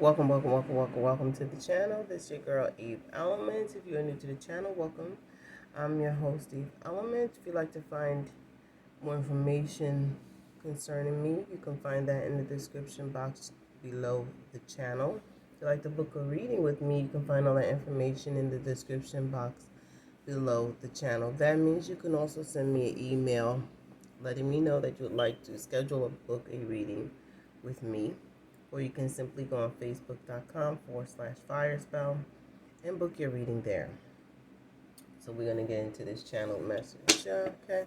Welcome to the channel. This is your girl Eve Elements. If you're new to the channel, welcome. I'm your host Eve Elements. If you'd like to find more information concerning me, you can find that in the description box below the channel. If you'd like to book a reading with me, you can find all that information in the description box below the channel. That means you can also send me an email letting me know that you would like to schedule or book a reading with me. Or you can simply go on facebook.com/firespell and book your reading there. So we're going to get into this channeled message, okay?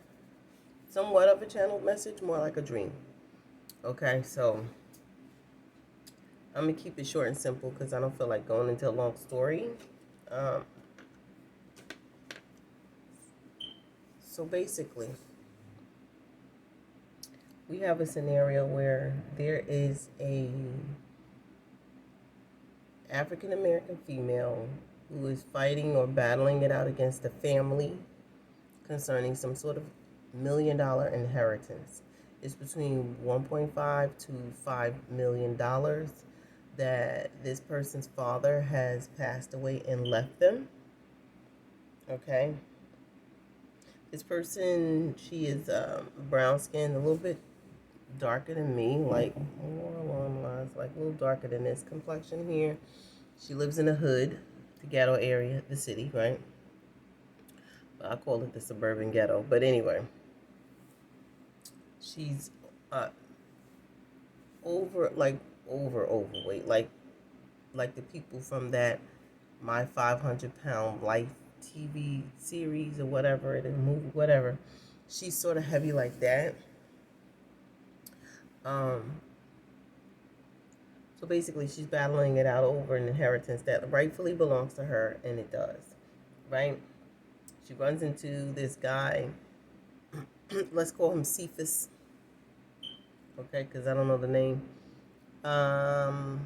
Somewhat of a channeled message, more like a dream. Okay, so I'm going to keep it short and simple because I don't feel like going into a long story. Um, so basically, we have a scenario where there is a African American female who is fighting or battling it out against the family concerning some sort of $1 million inheritance. It's between 1.5 to $5 million that this person's father has passed away and left them. Okay. This person, she is brown skinned, a little bit darker than me, like more along the lines, like a little darker than this complexion here. She lives in the hood, the ghetto area, the city, right? I call it the suburban ghetto. But anyway, she's uh, overweight, like the people from that My 500 Pound Life TV series or whatever it is, movie, whatever. She's sort of heavy like that. Um, so basically, she's battling it out over an inheritance that rightfully belongs to her, and it does, right? She runs into this guy. Let's call him Cephas, okay? Because I don't know the name. Um,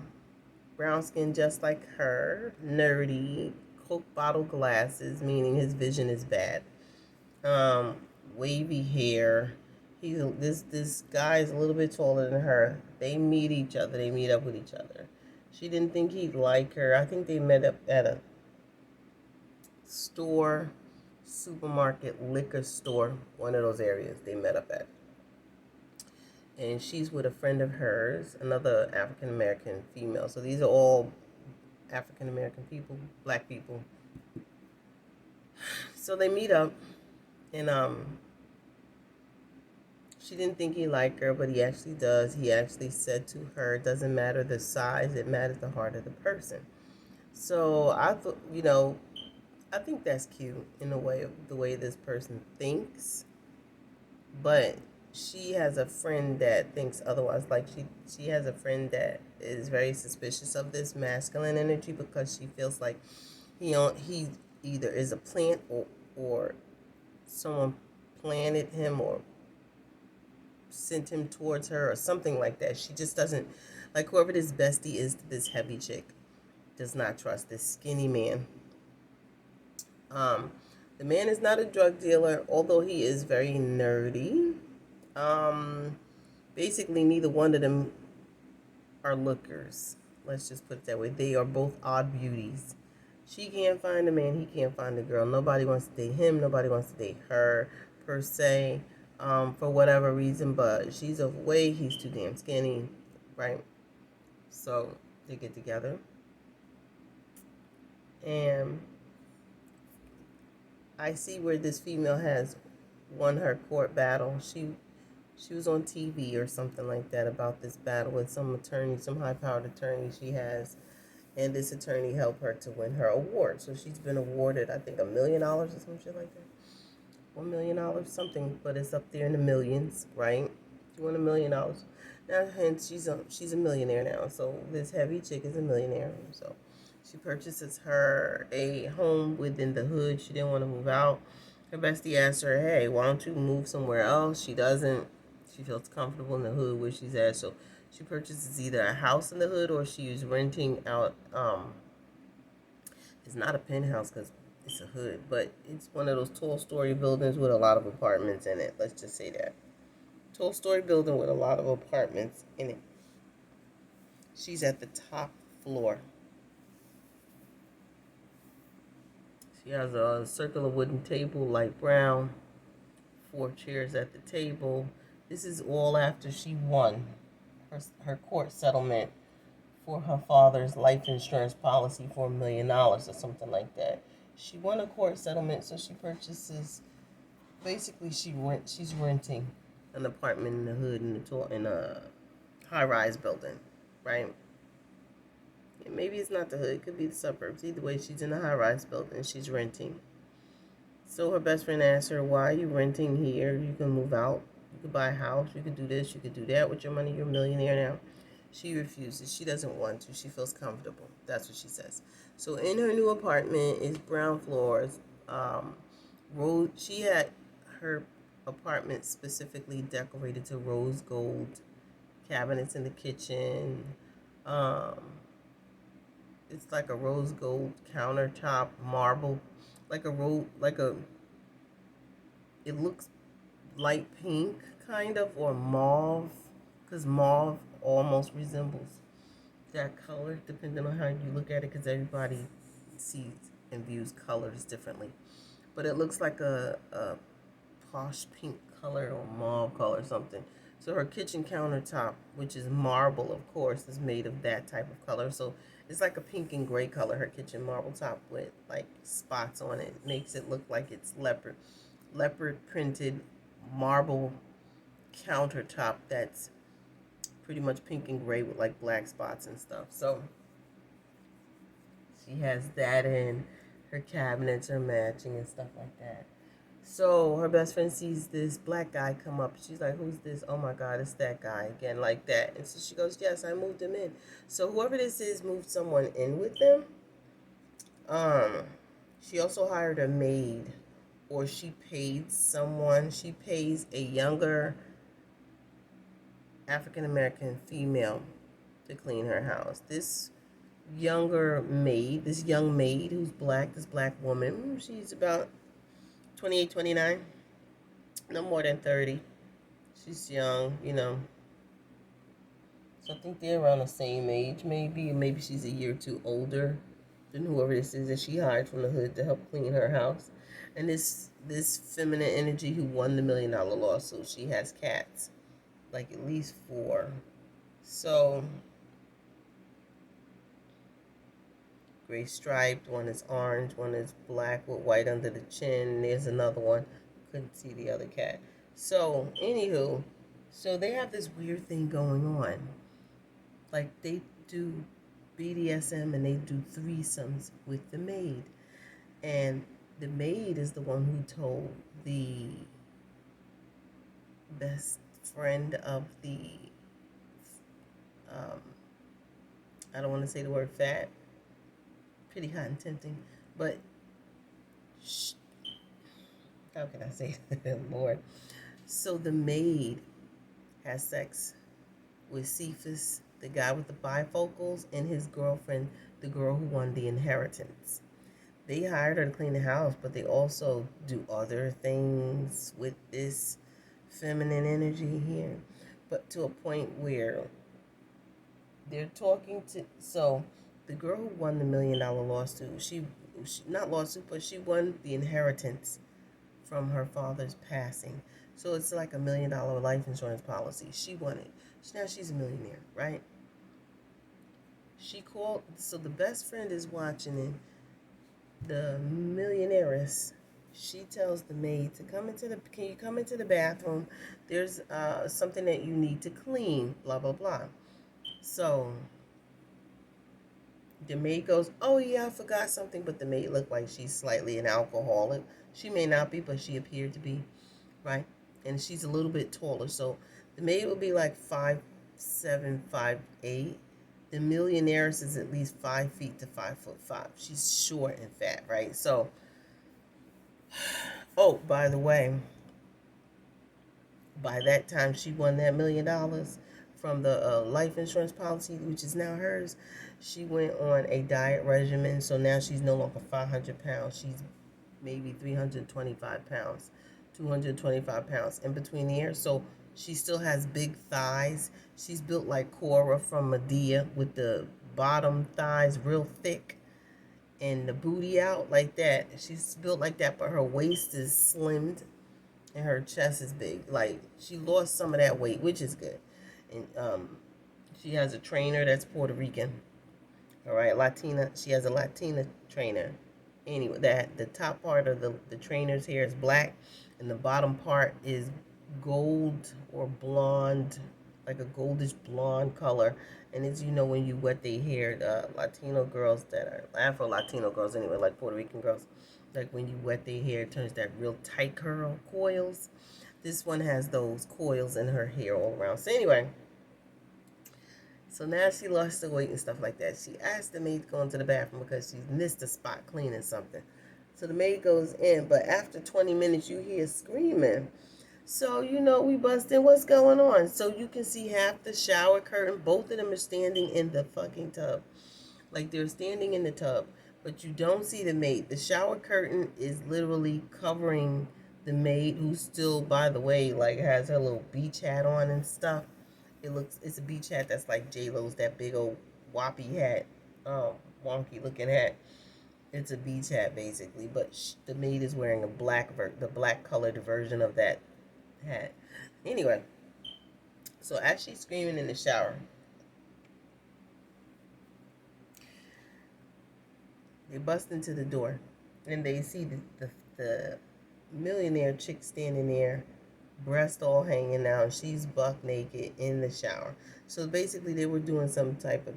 Brown skin just like her, nerdy, Coke bottle glasses, meaning his vision is bad. Um, Wavy hair. This guy is a little bit taller than her. They meet each other. They meet up with each other. She didn't think he'd like her. I think they met up at a store, supermarket, liquor store, one of those areas they met up at. And she's with a friend of hers, another African American female. So these are all African American people, black people. So they meet up, and she didn't think he liked her, but he actually does. He actually said to her, it doesn't matter the size, it matters the heart of the person. So I thought, I think that's cute in a way, the way this person thinks. But she has a friend that thinks otherwise. Like she has a friend that is very suspicious of this masculine energy because she feels like he either is a plant or someone planted him or sent him towards her or something like that. She just doesn't like whoever this bestie is to this heavy chick does not trust this skinny man. Um, the man is not a drug dealer, although he is very nerdy. Basically, neither one of them are lookers. Let's just put it that way. They are both odd beauties. She can't find a man. He can't find a girl. Nobody wants to date him. Nobody wants to date her, per se, for whatever reason. But she's overweight. He's too damn skinny, right? So they get together. And I see where this female has won her court battle. She was on TV or something like that about this battle with some attorney, some high-powered attorney she has, and this attorney helped her to win her award. So she's been awarded, I think, $1 million or some shit like that. $1 million, something, but it's up there in the millions, right? She won $1 million. Now, hence, she's a millionaire now. So this heavy chick is a millionaire. So she purchases her a home within the hood. She didn't want to move out. Her bestie asked her, "Hey, why don't you move somewhere else?" She doesn't. She feels comfortable in the hood where she's at. So she purchases either a house in the hood or she's renting out. It's not a penthouse because it's a hood, but it's one of those tall story buildings with a lot of apartments in it. Let's just say that. Tall story building with a lot of apartments in it. She's at the top floor. She has a circular wooden table, light brown, 4 chairs at the table. This is all after she won her court settlement for her father's life insurance policy for $1 million or something like that. She won a court settlement, so she purchases. Basically, she's renting an apartment in the hood in a high-rise building, right? Maybe it's not the hood; it could be the suburbs. Either way, she's in a high-rise building. She's renting. So her best friend asks her, "Why are you renting here? You can move out. You could buy a house. You could do this. You could do that with your money. You're a millionaire now." She refuses. She doesn't want to. She feels comfortable. That's what she says. So in her new apartment is brown floors. She had her apartment specifically decorated to rose gold cabinets in the kitchen. Um, it's like a rose gold countertop, marble, like a. It looks light pink, kind of, or mauve, because mauve almost resembles that color, depending on how you look at it, because everybody sees and views colors differently. But it looks like a posh pink color or mauve color or something. So her kitchen countertop, which is marble, of course, is made of that type of color. So it's like a pink and gray color, her kitchen marble top with like spots on it. It makes it look like it's leopard printed marble countertop that's pretty much pink and gray with like black spots and stuff. So she has that in her cabinets are matching and stuff like that. So her best friend sees this black guy come up. She's like, "Who's this?" "Oh my God, it's that guy again," like that. And so she goes, "Yes, I moved him in." So whoever this is moved someone in with them. Um, she also hired a maid, or she paid someone. She pays a younger African American female to clean her house. This young maid who's black, this black woman, she's about 28, 29, no more than 30. She's young, So I think they're around the same age, maybe. Or maybe she's a year or two older than whoever this is that she hired from the hood to help clean her house. And this feminine energy who won the $1 million lawsuit, she has cats, like at least 4. So gray striped, one is orange, one is black with white under the chin. There's another one. Couldn't see the other cat. So, anywho, so they have this weird thing going on. Like they do BDSM and they do threesomes with the maid. And the maid is the one who told the best friend of the, I don't want to say the word fat, pretty hot and tempting, but how can I say that, Lord? So the maid has sex with Cephas, the guy with the bifocals, and his girlfriend, the girl who won the inheritance. They hired her to clean the house, but they also do other things with this feminine energy here. But to a point where they're talking to, so the girl who won the $1 million lawsuit, she not lawsuit, but she won the inheritance from her father's passing. So it's like $1 million life insurance policy. She won it. Now she's a millionaire, right? She called, so the best friend is watching it. The millionairess, she tells the maid to can you come into the bathroom? There's something that you need to clean, blah, blah, blah. So the maid goes, "Oh yeah, I forgot something," but the maid looked like she's slightly an alcoholic. She may not be, but she appeared to be, right? And she's a little bit taller, so the maid would be like 5'7", 5'8". The millionaires is at least 5 feet to 5'5". She's short and fat, right? So, oh, by the way, by that time she won that $1 million from the life insurance policy, which is now hers. She went on a diet regimen, so now she's no longer 500 pounds. She's maybe 325 pounds, 225 pounds in between the ears. So she still has big thighs. She's built like Cora from Medea with the bottom thighs real thick and the booty out like that. She's built like that, but her waist is slimmed and her chest is big. Like she lost some of that weight, which is good. And she has a trainer that's Puerto Rican. All right, Latina. She has a Latina trainer. Anyway, that the top part of the trainer's hair is black, and the bottom part is gold or blonde, like a goldish blonde color. And it's when you wet their hair, Latino girls that are Afro Latino girls anyway, like Puerto Rican girls, like when you wet their hair, it turns that real tight curl coils. This one has those coils in her hair all around. So anyway. So now she lost the weight and stuff like that. She asked the maid to go into the bathroom because she missed a spot cleaning something. So the maid goes in, but after 20 minutes, you hear screaming. So, we bust in. What's going on? So you can see half the shower curtain. Both of them are standing in the fucking tub. Like they're standing in the tub. But you don't see the maid. The shower curtain is literally covering the maid, who still, by the way, like has her little beach hat on and stuff. It's a beach hat that's like J-Lo's, that big old whoppy hat, wonky looking hat. It's a beach hat basically, but the maid is wearing the black colored version of that hat. Anyway, so as she's screaming in the shower, they bust into the door, and they see the millionaire chick standing there, breast all hanging out. She's buck naked in the shower. So basically, they were doing some type of,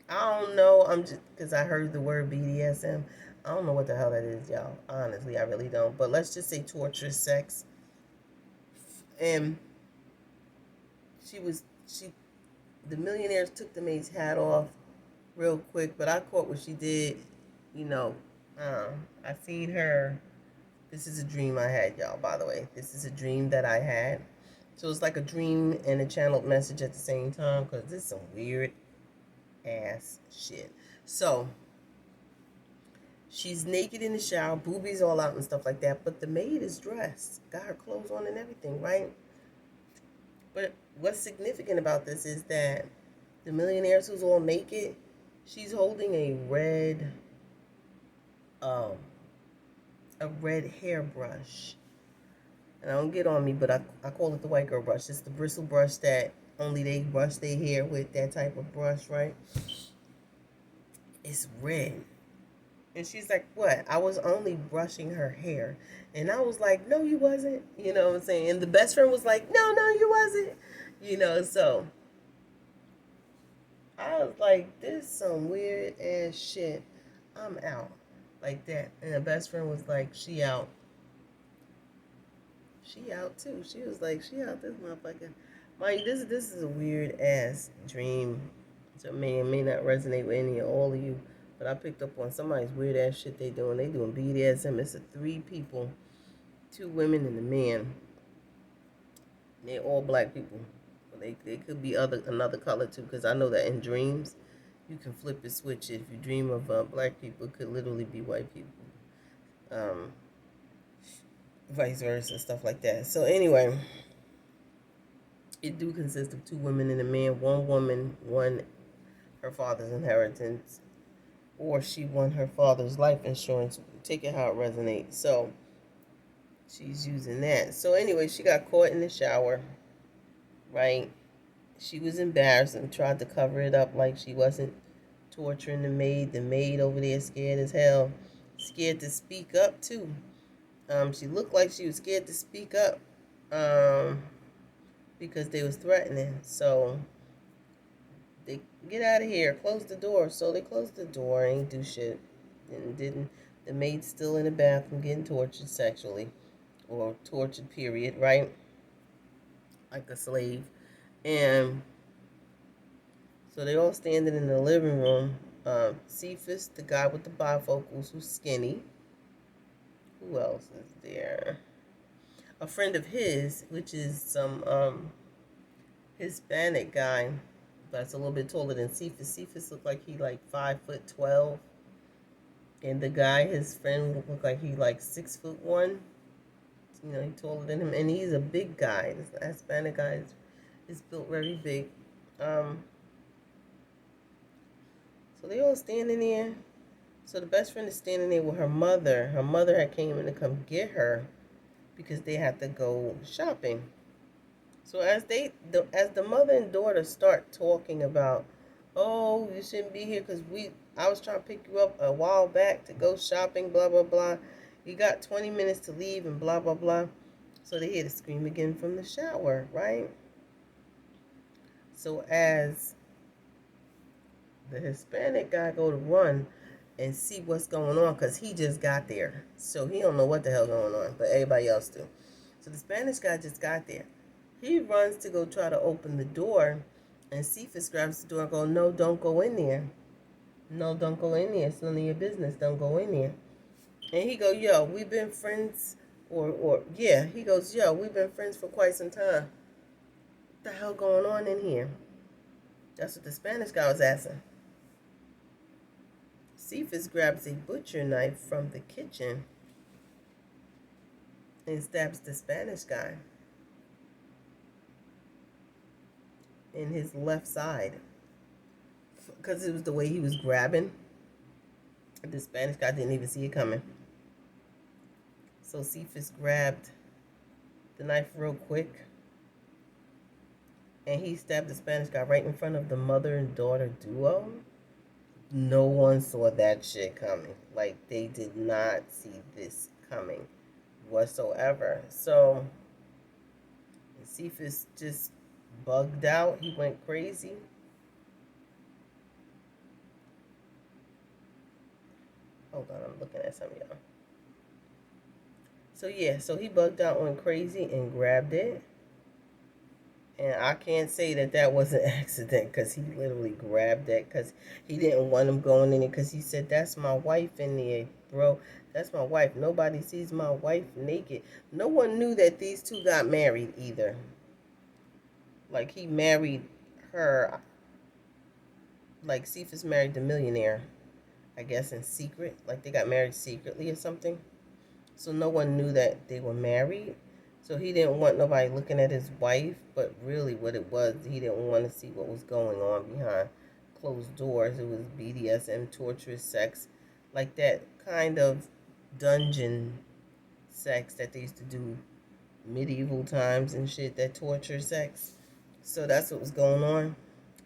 I don't know. I'm just because I heard the word BDSM. I don't know what the hell that is, y'all. Honestly, I really don't. But let's just say torturous sex. And the millionaires took the maid's hat off real quick, but I caught what she did. I seen her. This is a dream I had, y'all, by the way. This is a dream that I had. So it's like a dream and a channeled message at the same time, because this is some weird ass shit. So she's naked in the shower, boobies all out and stuff like that, but the maid is dressed, got her clothes on and everything, right? But what's significant about this is that the millionaire who's all naked, she's holding a red hairbrush. And I don't get on me, but I call it the white girl brush. It's the bristle brush that only they brush their hair with, that type of brush, right? It's red. And she's like, what? I was only brushing her hair. And I was like, no, you wasn't. You know what I'm saying? And the best friend was like, no, you wasn't. So I was like, this is some weird ass shit. I'm out. Like that. And the best friend was like, she out. She out too. She was like, she out this motherfucker. Mike, this is a weird ass dream. So it may not resonate with any of all of you. But I picked up on somebody's weird ass shit they doing. They doing BDSM. It's 3 people, 2 women and a man. They're all black people. They could be another color too, because I know that in dreams you can flip a switch. If you dream of black people, it could literally be white people. Vice versa, stuff like that. So anyway, it do consist of 2 women and a man. One woman won her father's inheritance, or she won her father's life insurance. Take it how it resonates. So she's using that. So anyway, she got caught in the shower, right? She was embarrassed and tried to cover it up like she wasn't torturing the maid. The maid over there scared as hell. Scared to speak up too. She looked like she was scared to speak up because they was threatening. So they get out of here, close the door. So they closed the door, ain't do shit, and didn't. The maid's still in the bathroom getting tortured sexually, or tortured period, right? Like a slave. And so they all standing in the living room. Cephas, the guy with the bifocals, who's skinny. Who else is there? A friend of his, which is some Hispanic guy that's a little bit taller than Cephas. Cephas looked like he like 5'12", and the guy, his friend, looked like he like 6'1". He taller than him, and he's a big guy. This Hispanic guy is built very big. So they all standing there. So the best friend is standing there with her mother. Her mother had came in to come get her because they had to go shopping. So as the mother and daughter start talking about, oh, you shouldn't be here because I was trying to pick you up a while back to go shopping, blah blah blah. You got 20 minutes to leave and blah blah blah. So they hear the scream again from the shower, right? So as the Hispanic guy go to run and see what's going on, because he just got there, so he don't know what the hell going on, but everybody else do. So the Spanish guy just got there. He runs to go try to open the door, and Cephas grabs the door and goes, no, don't go in there. No, don't go in there. It's none of your business. Don't go in there. And he go, yo, we've been friends, yeah, he goes, yo, we've been friends for quite some time. What the hell going on in here? That's what the Spanish guy was asking. Cephas grabs a butcher knife from the kitchen and stabs the Spanish guy in his left side. Because it was the way he was grabbing. The Spanish guy didn't even see it coming. So Cephas grabbed the knife real quick, and he stabbed the Spanish guy right in front of the mother and daughter duo. No one saw that shit coming. Like, they did not see this coming whatsoever. So Cephas just bugged out. He went crazy. Hold on, I'm looking at some of y'all. So yeah, so he bugged out, went crazy, and grabbed it. And I can't say that that was an accident, because he literally grabbed it because he didn't want him going in it, because he said, that's my wife in there, bro. That's my wife. Nobody sees my wife naked. No one knew that these two got married either. Like, he married her. Like, Cephas married the millionaire, I guess, in secret. Like, they got married secretly or something. So no one knew that they were married. So he didn't want nobody looking at his wife. But really what it was, he didn't want to see what was going on behind closed doors. It was BDSM, torturous sex. Like that kind of dungeon sex that they used to do medieval times and shit. That torture sex. So that's what was going on.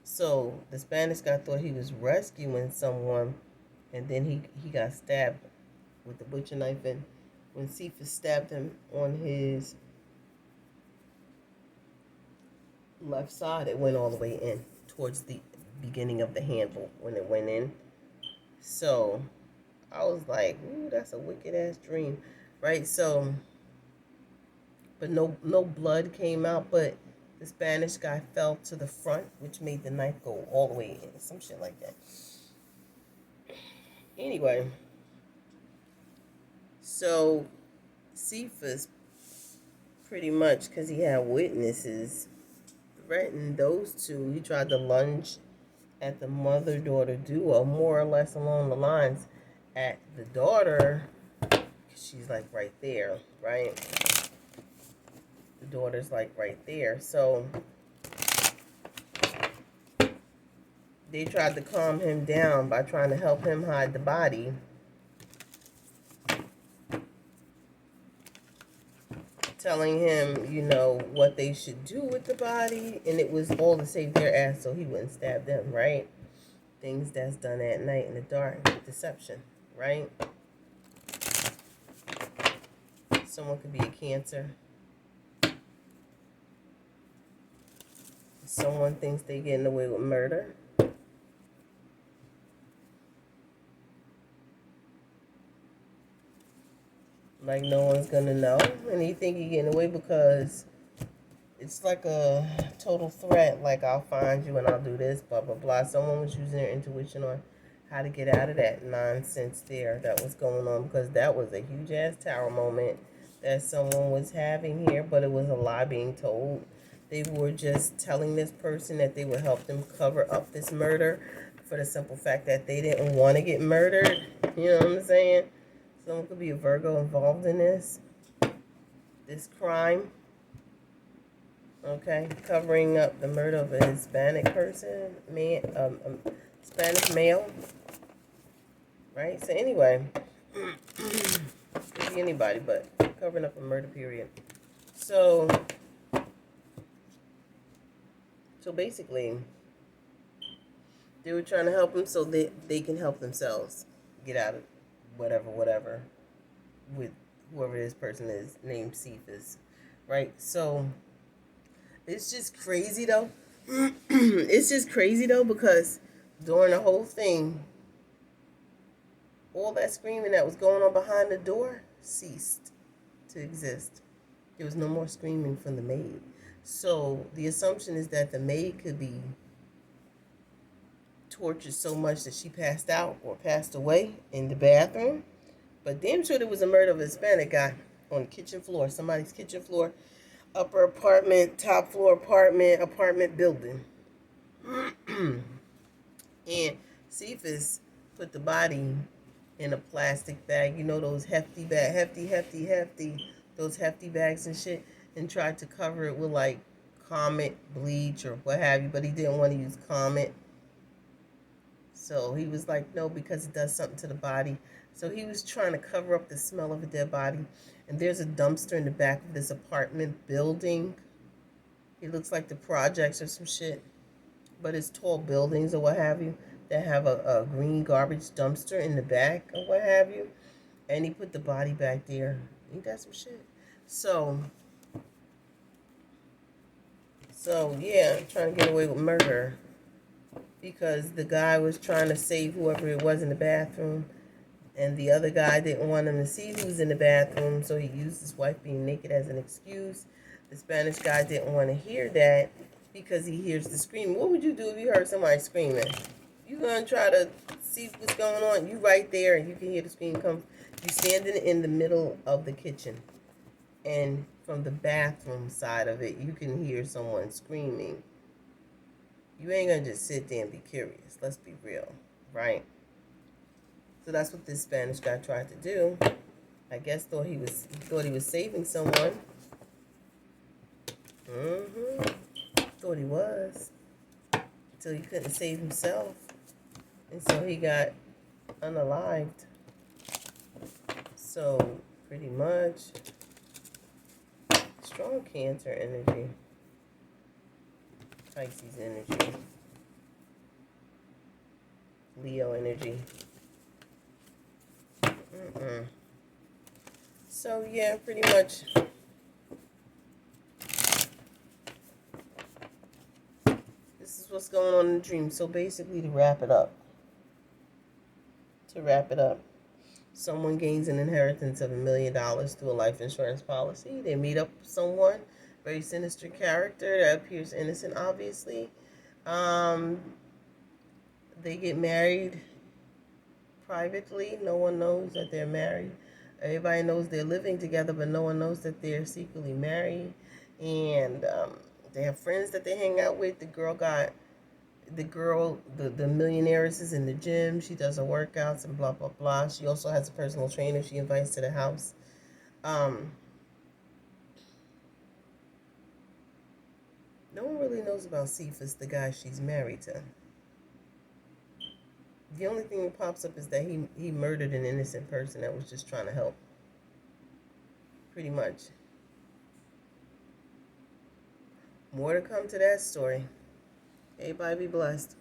So the Spanish guy thought he was rescuing someone. And then he got stabbed with the butcher knife. And when Cephas stabbed him on his left side, it went all the way in towards the beginning of the handle when it went in. So I was like, ooh, that's a wicked ass dream, right? So, but no blood came out, but the Spanish guy fell to the front, which made the knife go all the way in, some shit like that. Anyway, so Cephas, pretty much, because he had witnesses, threatened those two. He tried to lunge at the mother-daughter duo, more or less along the lines at the daughter. She's like right there, right? The daughter's like right there. So they tried to calm him down by trying to help him hide the body. Telling him, you know, what they should do with the body. And it was all to save their ass so he wouldn't stab them, right? Things that's done at night in the dark. Deception, right? Someone could be a Cancer. Someone thinks they getting away with murder. Like no one's gonna know. And he think he getting away because it's like a total threat. Like, I'll find you and I'll do this, blah, blah, blah. Someone was using their intuition on how to get out of that nonsense there that was going on, because that was a huge-ass tower moment that someone was having here, but it was a lie being told. They were just telling this person that they would help them cover up this murder for the simple fact that they didn't want to get murdered. You know what I'm saying? Someone could be a Virgo involved in this crime. Okay, covering up the murder of a Hispanic person, Spanish male, right? So anyway, could be anybody, but covering up a murder period. So basically, they were trying to help him so they can help themselves get out of whatever, with whoever this person is named Cephas, right? So it's just crazy though. It's just crazy though because during the whole thing, all that screaming that was going on behind the door ceased to exist. There was no more screaming from the maid. So the assumption is that the maid could be tortured so much that she passed out or passed away in the bathroom. But damn sure there was a murder of a Hispanic guy on the kitchen floor, somebody's kitchen floor, upper apartment, top floor apartment building. And Cephas put the body in a plastic bag, you know, those hefty, those hefty bags and shit, and tried to cover it with like Comet bleach or what have you, but he didn't want to use Comet. So he was like, no, because it does something to the body. So he was trying to cover up the smell of a dead body. And there's a dumpster in the back of this apartment building. It looks like the projects or some shit, but it's tall buildings or what have you that have a green garbage dumpster in the back or what have you. And he put the body back there. He got some shit. So yeah, trying to get away with murder because the guy was trying to save whoever it was in the bathroom, and the other guy didn't want him to see who was in the bathroom, so he used his wife being naked as an excuse. The Spanish guy didn't want to hear that because he hears the screaming. What would you do if you heard somebody screaming? You gonna try to see what's going on? You right there, and you can hear the scream come. You standing in the middle of the kitchen, and from the bathroom side of it, you can hear someone screaming. You ain't gonna just sit there and be curious. Let's be real, right? So that's what this Spanish guy tried to do. I guess thought he was saving someone. Thought he was, until he couldn't save himself, and so he got unalived. So pretty much, strong Cancer energy, Pisces energy, Leo energy. So yeah, pretty much. This is what's going on in the dream. So basically, to wrap it up, someone gains an inheritance of $1 million through a life insurance policy. They meet up with someone, very sinister character that appears innocent, obviously. They get married privately. No one knows that they're married. Everybody knows they're living together, but no one knows that they're secretly married. And they have friends that they hang out with. The millionaires is in the gym. She does her workouts and blah, blah, blah. She also has a personal trainer she invites to the house. No one really knows about Cephas, the guy she's married to. The only thing that pops up is that he murdered an innocent person that was just trying to help. Pretty much. More to come to that story. Everybody be blessed.